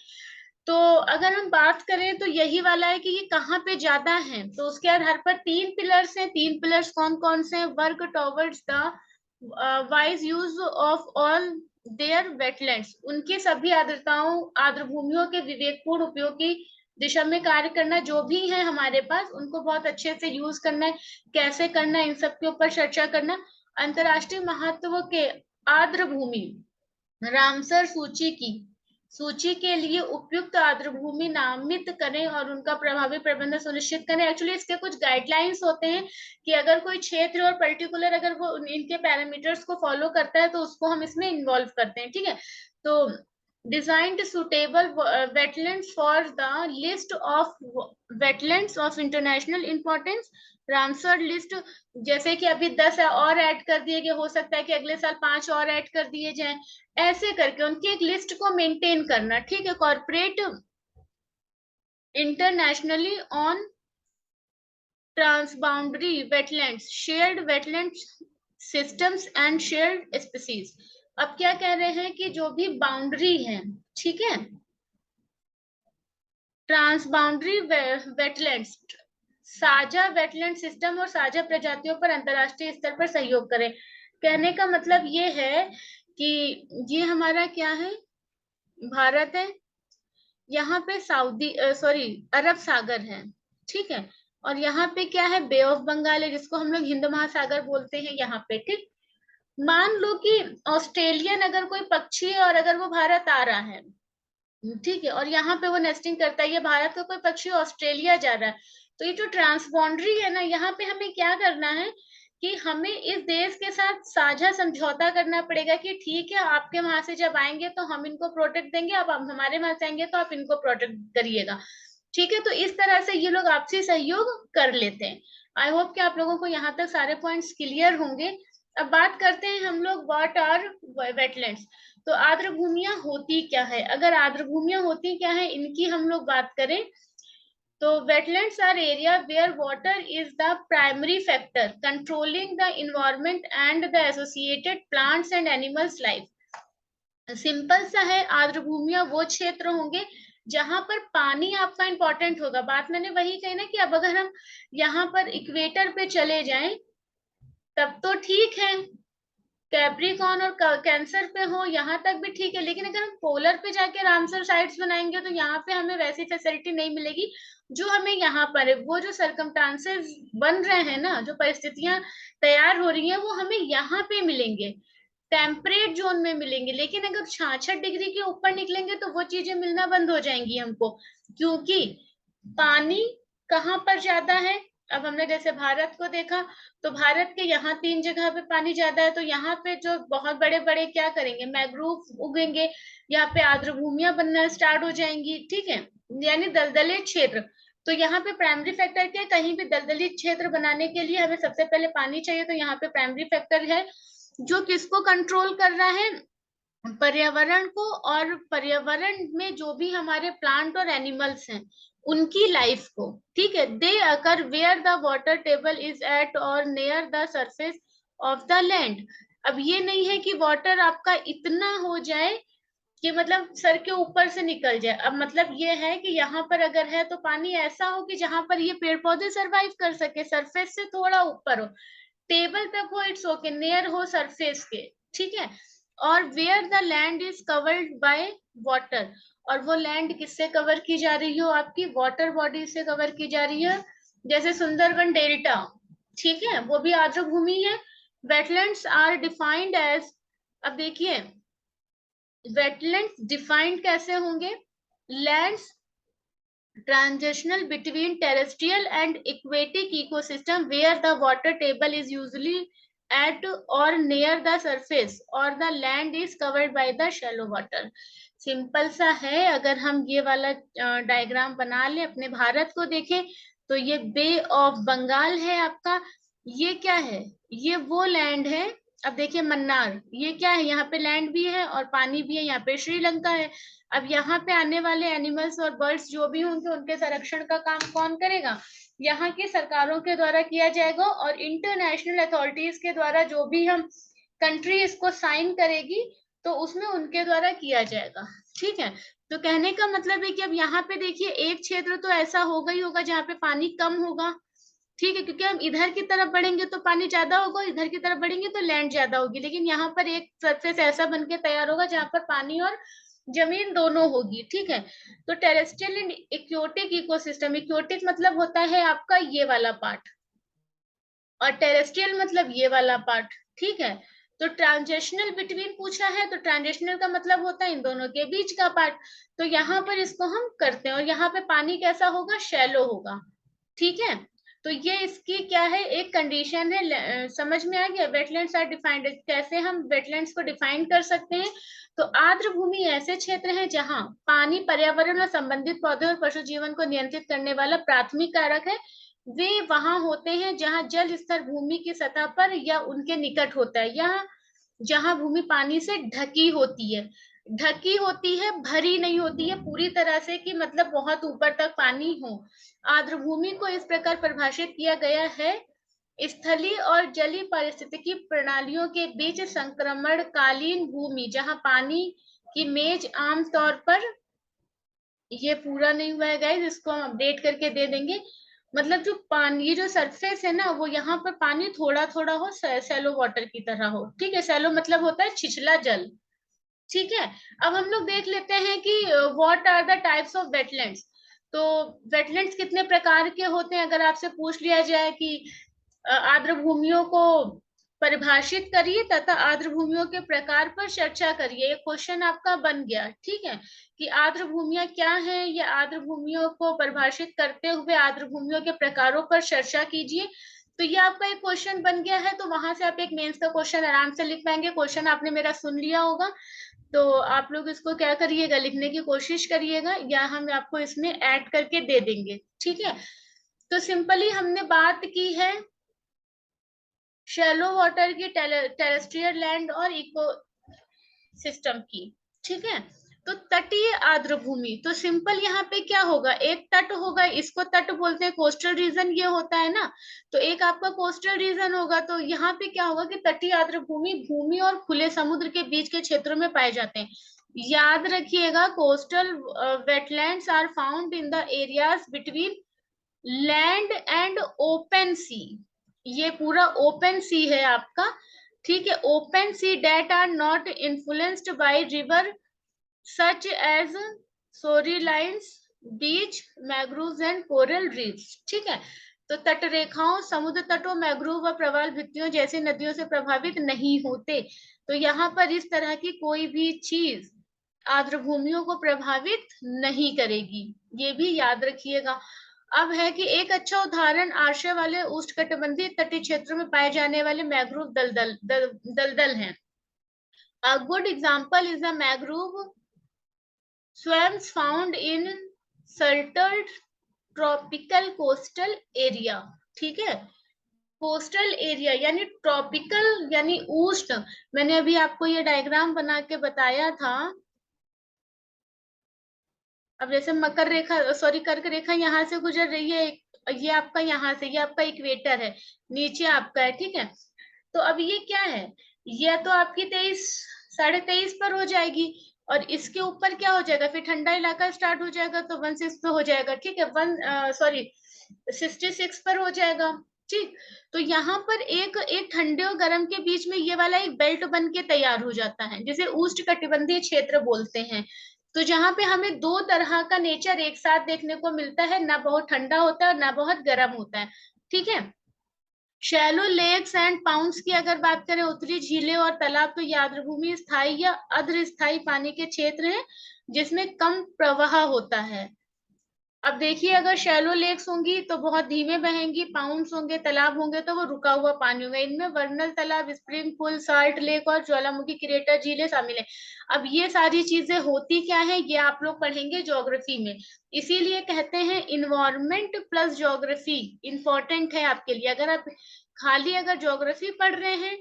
तो अगर हम बात करें तो यही वाला है कि ये कहाँ पे ज्यादा है, तो उसके आधार पर 3 पिलर्स हैं। 3 पिलर्स कौन कौन से हैं, work towards the wise use of all their wetlands, उनकी सभी आर्द्रताओं, आर्द्र भूमियों के विवेकपूर्ण उपयोग की दिशा में कार्य करना। जो भी है हमारे पास उनको बहुत अच्छे से यूज करना है, कैसे करना है, इन सब के ऊपर चर्चा करना। अंतरराष्ट्रीय महत्व के आर्द्र भूमि रामसर सूची के लिए उपयुक्त आर्द्र भूमि नामित करें और उनका प्रभावी प्रबंधन सुनिश्चित करें। एक्चुअली इसके कुछ गाइडलाइंस होते हैं कि अगर कोई क्षेत्र और पर्टिकुलर अगर वो इनके पैरामीटर्स को फॉलो करता है तो उसको हम इसमें इन्वॉल्व करते हैं। ठीक है, तो designed suitable wetlands for the list of wetlands of international importance, Ramsar list. जैसे कि अभी 10 और ऐड कर दिए गए, हो सकता है कि अगले साल 5 और ऐड कर दिए जाएं, ऐसे करके उनकी एक लिस्ट को मेंटेन करना। ठीक है, corporate internationally on transboundary wetlands, shared wetland systems and shared species. अब क्या कह रहे हैं कि जो भी बाउंड्री है, ठीक है, ट्रांसबाउंड्री वेटलैंड्स, साझा वेटलैंड सिस्टम और साझा प्रजातियों पर अंतर्राष्ट्रीय स्तर पर सहयोग करें। कहने का मतलब ये है कि ये हमारा क्या है, भारत है, यहाँ पे अरब सागर है, ठीक है, और यहाँ पे क्या है, बे ऑफ बंगाल है, जिसको हम लोग हिंद महासागर बोलते हैं यहाँ पे, ठीक। मान लो कि ऑस्ट्रेलियन अगर कोई पक्षी है और अगर वो भारत आ रहा है, ठीक है, और यहाँ पे वो नेस्टिंग करता है, ये भारत का कोई पक्षी ऑस्ट्रेलिया जा रहा है, तो ये जो ट्रांसबाउंड्री है ना, यहाँ पे हमें क्या करना है कि हमें इस देश के साथ साझा समझौता करना पड़ेगा कि ठीक है, आपके वहां से जब आएंगे तो हम इनको प्रोटेक्ट देंगे, अब आप हमारे वहां से आएंगे तो आप इनको प्रोटेक्ट करिएगा, ठीक है। तो इस तरह से ये लोग आपसी सहयोग कर लेते हैं। आई होप कि आप लोगों को यहाँ तक सारे पॉइंट्स क्लियर होंगे। अब बात करते हैं हम लोग व्हाट आर वेटलैंड्स। तो आर्द्र भूमियां होती क्या है, अगर आर्द्र भूमियां होती क्या है इनकी हम लोग बात करें, तो wetlands are area where water is the primary factor controlling the environment and the associated plants and animals life। Simple सा है, आर्द्र भूमियां वो क्षेत्र होंगे जहां पर पानी आपका इंपॉर्टेंट होगा। बात मैंने वही कही ना कि अब अगर हम यहाँ पर इक्वेटर पे चले जाएं तब तो ठीक है, कैप्रिकॉन और कैंसर पे हो यहाँ तक भी ठीक है, लेकिन अगर हम पोलर पे जाके रामसर साइट्स बनाएंगे तो यहाँ पे हमें वैसी फैसिलिटी नहीं मिलेगी जो हमें यहाँ पर है। वो जो सरकमस्टांसेस बन रहे हैं ना, जो परिस्थितियां तैयार हो रही हैं, वो हमें यहाँ पे मिलेंगे, टेम्परेट जोन में मिलेंगे। लेकिन अगर 66 डिग्री के ऊपर निकलेंगे तो वो चीजें मिलना बंद हो जाएंगी हमको, क्योंकि पानी कहाँ पर ज्यादा है। अब हमने जैसे भारत को देखा, तो भारत के यहाँ 3 जगह पे पानी ज्यादा है, तो यहाँ पे जो बहुत बड़े बड़े क्या करेंगे, मैग्रोव उगेंगे, यहाँ पे आर्द्र भूमियां बनना स्टार्ट हो जाएंगी, ठीक है, यानी दलदली क्षेत्र। तो यहाँ पे प्राइमरी फैक्टर क्या है, कहीं भी दलदली क्षेत्र बनाने के लिए हमें सबसे पहले पानी चाहिए, तो यहाँ पे प्राइमरी फैक्टर है जो किसको कंट्रोल कर रहा है, पर्यावरण को, और पर्यावरण में जो भी हमारे प्लांट और एनिमल्स हैं उनकी लाइफ को, ठीक है। They occur where the water table is at or near the surface of the land. अब ये नहीं है कि वाटर आपका इतना हो जाए कि मतलब सर के ऊपर से निकल जाए। अब मतलब ये है कि यहाँ पर अगर है तो पानी ऐसा हो कि जहां पर ये पेड़ पौधे सरवाइव कर सके, सरफेस से थोड़ा ऊपर हो, टेबल तक हो इट्स ओके, नियर हो सरफेस के, ठीक है। और where the land is covered by water, और वो लैंड किससे कवर की जा रही हो, आपकी वाटर बॉडी से कवर की जा रही है, जैसे सुंदरबन डेल्टा, ठीक है, वो भी आर्द्र भूमि है। वेटलैंड्स आर डिफाइंड एज, अब देखिए वेटलैंड्स डिफाइंड कैसे होंगे, lands transitional between terrestrial and aquatic ecosystem where the water table is usually at or near the surface or the land is covered by the shallow water। Simple सा है, अगर हम ये वाला डायग्राम बना ले, अपने भारत को देखें, तो ये बे ऑफ बंगाल है आपका, ये क्या है, ये वो लैंड है। अब देखिए मन्नार, ये क्या है, यहाँ पे लैंड भी है और पानी भी है, यहाँ पे श्रीलंका है। अब यहाँ पे आने वाले एनिमल्स और बर्ड्स जो भी होंगे उनके संरक्षण का काम कौन करेगा, यहाँ की सरकारों के द्वारा किया जाएगा, और इंटरनेशनल अथॉरिटीज के द्वारा जो भी हम कंट्री इसको साइन करेगी तो उसमें उनके द्वारा किया जाएगा, ठीक है। तो कहने का मतलब है कि अब यहाँ पे देखिए एक क्षेत्र तो ऐसा होगा ही होगा जहाँ पे पानी कम होगा, ठीक है, क्योंकि हम इधर की तरफ बढ़ेंगे तो पानी ज्यादा होगा, इधर की तरफ बढ़ेंगे तो लैंड ज्यादा होगी, लेकिन यहाँ पर एक सरफेस ऐसा बन के तैयार होगा जहाँ पर पानी और जमीन दोनों होगी, ठीक है। तो टेरेस्ट्रियल एंड एक्योटिक इकोसिस्टम, एक्योटिक मतलब होता है आपका ये वाला पार्ट, और टेरेस्ट्रियल मतलब ये वाला पार्ट, ठीक है। तो ट्रांजिशनल बिटवीन पूछा है, तो ट्रांजिशनल का मतलब होता है इन दोनों के बीच का पार्ट, तो यहाँ पर इसको हम करते हैं, और यहाँ पे पानी कैसा होगा, शैलो होगा, ठीक है। तो ये इसकी क्या है, एक कंडीशन है, समझ में आ गया। वेटलैंड्स आर डिफाइंड, कैसे हम वेटलैंड्स को डिफाइन कर सकते हैं, तो आर्द्र भूमि ऐसे क्षेत्र हैं जहां पानी पर्यावरण और संबंधित पौधे और पशु जीवन को नियंत्रित करने वाला प्राथमिक कारक है। वे वहां होते हैं जहां जल स्तर भूमि की सतह पर या उनके निकट होता है, या जहां भूमि पानी से ढकी होती है, ढकी होती है, भरी नहीं होती है पूरी तरह से कि मतलब बहुत ऊपर तक पानी हो। आर्द्र भूमि को इस प्रकार परिभाषित किया गया है स्थलीय और जलीय पारिस्थितिकी प्रणालियों के बीच संक्रमणकालीन भूमि जहां पानी की मेज आमतौर पर, ये पूरा नहीं हुआ है गाइस, इसको हम अपडेट करके दे देंगे। मतलब जो पानी, ये जो सरफेस है ना, वो यहाँ पर पानी थोड़ा थोड़ा हो, सैलो वाटर की तरह हो, ठीक है। सैलो मतलब होता है छिछला जल, ठीक है। अब हम लोग देख लेते हैं कि what are the types of wetlands. तो वेटलैंड्स कितने प्रकार के होते हैं, अगर आपसे पूछ लिया जाए कि आर्द्र भूमियों को परिभाषित करिए तथा आर्द्र भूमियों के प्रकार पर चर्चा करिए, ये क्वेश्चन आपका बन गया, ठीक है। कि आर्द्र भूमियां क्या हैं, या आर्द्र भूमियों को परिभाषित करते हुए आर्द्र भूमियों के प्रकारों पर चर्चा कीजिए। तो ये आपका एक क्वेश्चन बन गया है, तो वहां से आप एक मेंस का क्वेश्चन आराम से लिख पाएंगे। क्वेश्चन आपने मेरा सुन लिया होगा, तो आप लोग इसको क्या करिएगा, लिखने की कोशिश करिएगा, या हम आपको इसमें ऐड करके दे देंगे, ठीक है। तो सिंपली हमने बात की है शैलो वाटर की, टेरेस्ट्रियल लैंड और इको सिस्टम की, ठीक है। तो तटीय आर्द्र भूमि, तो सिंपल यहाँ पे क्या होगा, एक तट होगा, इसको तट बोलते हैं, कोस्टल रीजन ये होता है ना। तो एक आपका कोस्टल रीजन होगा, तो यहाँ पे क्या होगा कि तटीय आर्द्र भूमि भूमि और खुले समुद्र के बीच के क्षेत्रों में पाए जाते हैं। याद रखिएगा, coastal wetlands are found in the areas between land and open sea. ये पूरा ओपन सी है आपका, ठीक है। Open sea that are not influenced by river such as shore lines, beach, mangroves and coral reefs, ठीक है। तो तट रेखाओं, समुद्र तटों, मैग्रोव व प्रवाल भित्तियों जैसी नदियों से प्रभावित नहीं होते। तो यहाँ पर इस तरह की कोई भी चीज आर्द्र भूमियों को प्रभावित नहीं करेगी, ये भी याद रखिएगा। अब है कि एक अच्छा उदाहरण आश्रय वाले उष्णकटिबंधीय तटीय क्षेत्रों में पाए जाने वाले मैग्रोव दलदल हैं। A good example is the mangrove swamps found in sheltered tropical coastal area, ठीक है। कोस्टल एरिया यानी ट्रॉपिकल यानी उष्ण, मैंने अभी आपको ये डायग्राम बना के बताया था। अब जैसे मकर रेखा, सॉरी कर्क रेखा यहाँ से गुजर रही है, ये आपका यहाँ से, ये आपका इक्वेटर है, नीचे आपका है, ठीक है। तो अब ये क्या है, ये तो आपकी 23, 23.5 पर हो जाएगी, और इसके ऊपर क्या हो जाएगा, फिर ठंडा इलाका स्टार्ट हो जाएगा, तो 16 पे हो जाएगा, ठीक है। 66 पर हो जाएगा, ठीक। तो यहाँ पर एक एक ठंडे और गर्म के बीच में ये वाला एक बेल्ट बन के तैयार हो जाता है, जिसे उष्णकटिबंधीय क्षेत्र बोलते हैं। तो जहां पे हमें दो तरह का नेचर एक साथ देखने को मिलता है, ना बहुत ठंडा होता है और ना बहुत गर्म होता है, ठीक है। शैलो लेक्स एंड पाउंड्स की अगर बात करें, उत्तरी झीलें और तालाब, तो ये आर्द्रभूमि स्थायी या अर्ध स्थायी पानी के क्षेत्र हैं जिसमें कम प्रवाह होता है। अब देखिए, अगर शैलो लेक्स होंगी तो बहुत धीमे बहेंगी, पाउंड्स होंगे, तालाब होंगे तो वो रुका हुआ पानी होगा। इनमें वर्नल तालाब, स्प्रिंग पूल, साल्ट लेक और ज्वालामुखी क्रेटर झीलें शामिल है। अब ये सारी चीजें होती क्या है, ये आप लोग पढ़ेंगे ज्योग्राफी में। इसीलिए कहते हैं इन्वायरमेंट प्लस ज्योग्राफी इंपॉर्टेंट है आपके लिए। अगर आप खाली अगर ज्योग्राफी पढ़ रहे हैं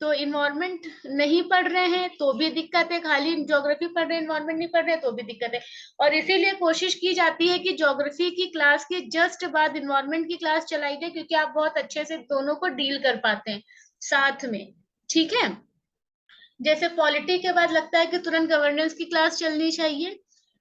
तो इन्वायरमेंट नहीं पढ़ रहे हैं तो भी दिक्कत है, खाली ज्योग्राफी पढ़ रहे हैं इन्वायरमेंट नहीं पढ़ रहे हैं तो भी दिक्कत है। और इसीलिए कोशिश की जाती है कि ज्योग्राफी की क्लास के जस्ट बाद इन्वायरमेंट की क्लास चलाई जाए, क्योंकि आप बहुत अच्छे से दोनों को डील कर पाते हैं साथ में, ठीक है। जैसे पॉलिटी के बाद लगता है कि तुरंत गवर्नेंस की क्लास चलनी चाहिए,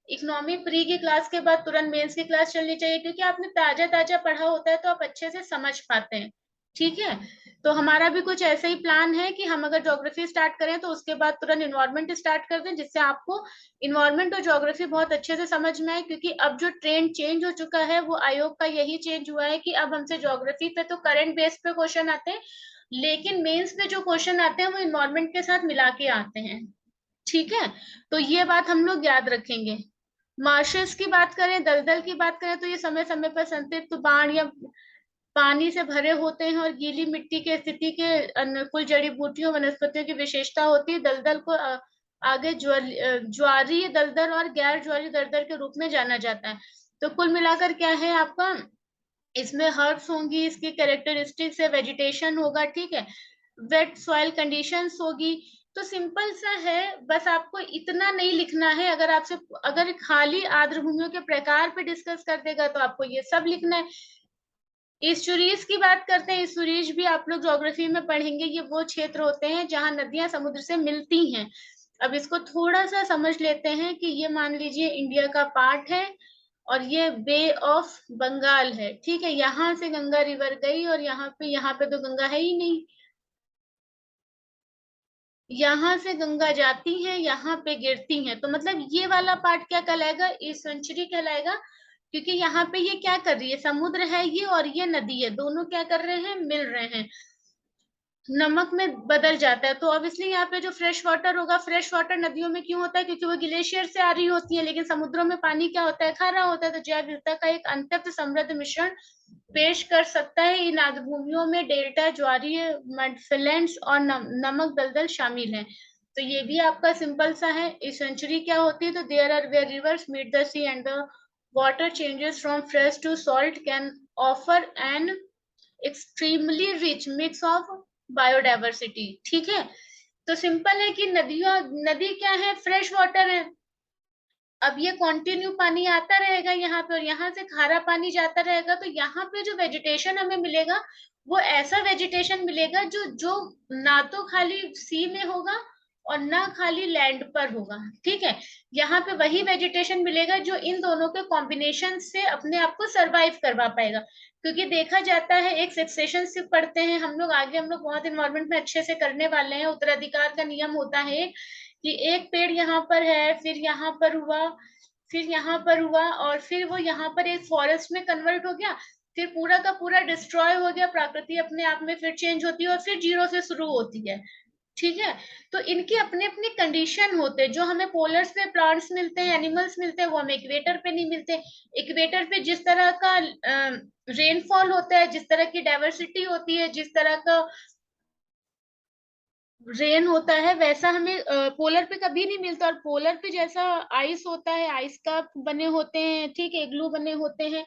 इकोनॉमी प्री की क्लास के बाद तुरंत मेंस की क्लास चलनी चाहिए, क्योंकि आपने ताजा ताजा पढ़ा होता है तो आप अच्छे से समझ पाते हैं, ठीक है। तो हमारा भी कुछ ऐसा ही प्लान है कि हम अगर ज्योग्राफी स्टार्ट करें तो उसके बाद तुरंत इन्वायरमेंट स्टार्ट कर दें, जिससे आपको इन्वायरमेंट और ज्योग्राफी बहुत अच्छे से समझ में आए। क्योंकि अब जो ट्रेंड चेंज हो चुका है, वो आयोग का यही चेंज हुआ है कि अब हमसे ज्योग्राफी पे तो करंट बेस पे क्वेश्चन आते हैं, लेकिन मेंस में जो क्वेश्चन आते हैं वो इन्वायरमेंट के साथ मिला के आते हैं, ठीक है। तो ये बात हम लोग याद रखेंगे। मार्शल्स की बात करें, दलदल की बात करें, तो ये समय समय पर संतृप्त बाढ़ या पानी से भरे होते हैं और गीली मिट्टी के स्थिति के अनुकूल जड़ी बूटियों वनस्पतियों की विशेषता होती है। दलदल को आगे ज्वारीय दलदल और गैर ज्वारीय दलदल के रूप में जाना जाता है। तो कुल मिलाकर क्या है आपका, इसमें हर्ब्स होंगी, इसकी कैरेक्टरिस्टिक्स है, वेजिटेशन होगा, ठीक है, वेट सॉइल कंडीशंस होगी। तो सिंपल सा है, बस आपको इतना नहीं लिखना है। अगर आपसे अगर खाली आर्द्र भूमियों के प्रकार पे डिस्कस कर देगा तो आपको ये सब लिखना है। ईस्चुरीज की बात करते हैं, ईस्चुरीज भी आप लोग ज्योग्राफी में पढ़ेंगे, ये वो क्षेत्र होते हैं जहां नदियां समुद्र से मिलती हैं। अब इसको थोड़ा सा समझ लेते हैं कि ये मान लीजिए इंडिया का पार्ट है और ये बे ऑफ बंगाल है, ठीक है। यहाँ से गंगा रिवर गई और यहाँ पे तो गंगा है ही नहीं, यहाँ से गंगा जाती है, यहाँ पे गिरती है, तो मतलब ये वाला पार्ट क्या कहलाएगा, ईस्ट सेंचुरी कहलाएगा। क्योंकि यहाँ पे ये क्या कर रही है, समुद्र है ये और ये नदी है, दोनों क्या कर रहे हैं, मिल रहे हैं, नमक में बदल जाता है। तो अब इसलिए यहाँ पे जो फ्रेश वाटर होगा, फ्रेश वाटर नदियों में क्यों होता है, क्योंकि वो ग्लेशियर से आ रही होती है, लेकिन समुद्रों में पानी क्या होता है, खारा होता है। तो जैव विविधता का एक अत्यंत समृद्ध मिश्रण पेश कर सकता है। इन आर्द्रभूमियों में डेल्टा, ज्वारीय, मडफ्लैट्स और नमक दलदल शामिल हैं। तो ये भी आपका सिंपल सा है। इस सेंचुरी क्या होती है, तो there are where rivers meet the sea and the water changes from fresh to salt can offer an extremely rich mix of biodiversity, ठीक है। तो सिंपल है कि नदियां, नदी क्या है, फ्रेश वाटर है। अब ये कंटिन्यू पानी आता रहेगा यहाँ पे और यहाँ से खारा पानी जाता रहेगा, तो यहाँ पे जो वेजिटेशन हमें मिलेगा वो ऐसा वेजिटेशन मिलेगा जो जो ना तो खाली सी में होगा और ना खाली लैंड पर होगा, ठीक है। यहाँ पे वही वेजिटेशन मिलेगा जो इन दोनों के कॉम्बिनेशन से अपने आप को सरवाइव करवा पाएगा। क्योंकि देखा जाता है, एक सक्सेशन सिर्फ पढ़ते हैं हम लोग, आगे हम लोग बहुत इन्वायरमेंट में अच्छे से करने वाले हैं। उत्तराधिकार का नियम होता है कि एक पेड़ यहाँ पर है, फिर यहाँ पर हुआ, फिर यहाँ पर हुआ, और फिर वो यहाँ पर एक फॉरेस्ट में कन्वर्ट हो गया, फिर पूरा का पूरा डिस्ट्रॉय हो गया, प्रकृति अपने आप में फिर चेंज होती है और फिर जीरो से शुरू होती है, ठीक है। तो इनके अपने अपने कंडीशन होते हैं। जो हमें पोलर्स पे प्लांट्स मिलते हैं, एनिमल्स मिलते हैं, वो हमें इक्वेटर पे नहीं मिलते। इक्वेटर पे जिस तरह का रेनफॉल होता है, जिस तरह की डाइवर्सिटी होती है, जिस तरह का रेन होता है, वैसा हमें पोलर पे कभी नहीं मिलता। और पोलर पे जैसा आइस होता है, आइस का बने होते हैं, ठीक है, इग्लू बने होते हैं,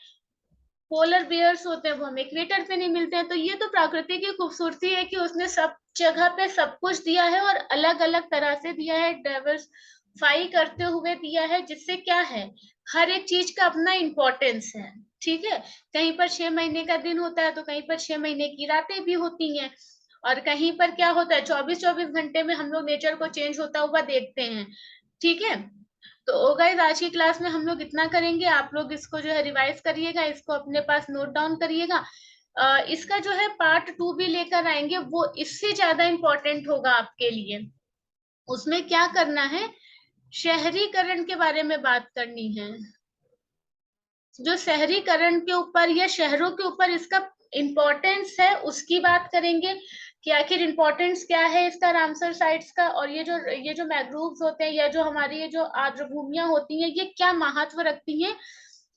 पोलर बियर्स होते हैं, वो हमें इक्वेटर पे नहीं मिलते हैं। तो ये तो प्रकृति की खूबसूरती है कि उसने सब जगह पे सब कुछ दिया है और अलग अलग तरह से दिया है, डाइवर्सिफाई करते हुए दिया है, जिससे क्या है, हर एक चीज का अपना इंपॉर्टेंस है, ठीक है। कहीं पर 6 महीने का दिन होता है तो कहीं पर 6 महीने की रातें भी होती हैं, और कहीं पर क्या होता है, 24-24 घंटे में हम लोग नेचर को चेंज होता हुआ देखते हैं, ठीक है। तो गाइस आज की क्लास में हम लोग इतना करेंगे। आप लोग इसको जो है रिवाइज करिएगा, इसको अपने पास नोट डाउन करिएगा। इसका जो है पार्ट 2 भी लेकर आएंगे, वो इससे ज्यादा इंपॉर्टेंट होगा आपके लिए। उसमें क्या करना है, शहरीकरण के बारे में बात करनी है। जो शहरीकरण के ऊपर या शहरों के ऊपर इसका इम्पोर्टेंस है, उसकी बात करेंगे कि आखिर इम्पोर्टेंस क्या है इसका, रामसर साइट्स का। और ये जो मैंग्रोव्स होते हैं या जो हमारी ये जो आर्द्र भूमियां होती हैं, ये क्या महत्व रखती हैं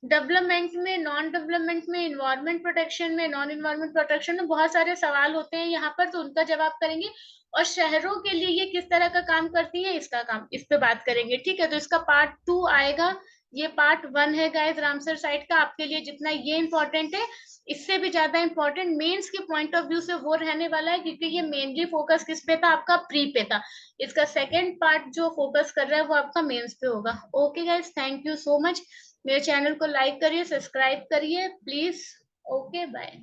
डेवलपमेंट में, नॉन डेवलपमेंट में, इन्वायरमेंट प्रोटेक्शन में, नॉन इन्वायरमेंट प्रोटेक्शन में। बहुत सारे सवाल होते हैं यहाँ पर, तो उनका जवाब करेंगे। और शहरों के लिए ये किस तरह का काम करती है, इसका काम, इस पे बात करेंगे, ठीक है। तो इसका पार्ट 2 आएगा। ये पार्ट 1 है गाइस रामसर साइट का। आपके लिए जितना ये इंपॉर्टेंट है, इससे भी ज्यादा इंपॉर्टेंट मेंस के पॉइंट ऑफ व्यू से वो रहने वाला है, क्योंकि ये मेनली फोकस किस पे था, आपका प्री पे था। इसका सेकेंड पार्ट जो फोकस कर रहा है वो आपका मेंस पे होगा। Okay guys, thank you so much. मेरे चैनल को लाइक करिए, सब्सक्राइब करिए प्लीज। Okay bye.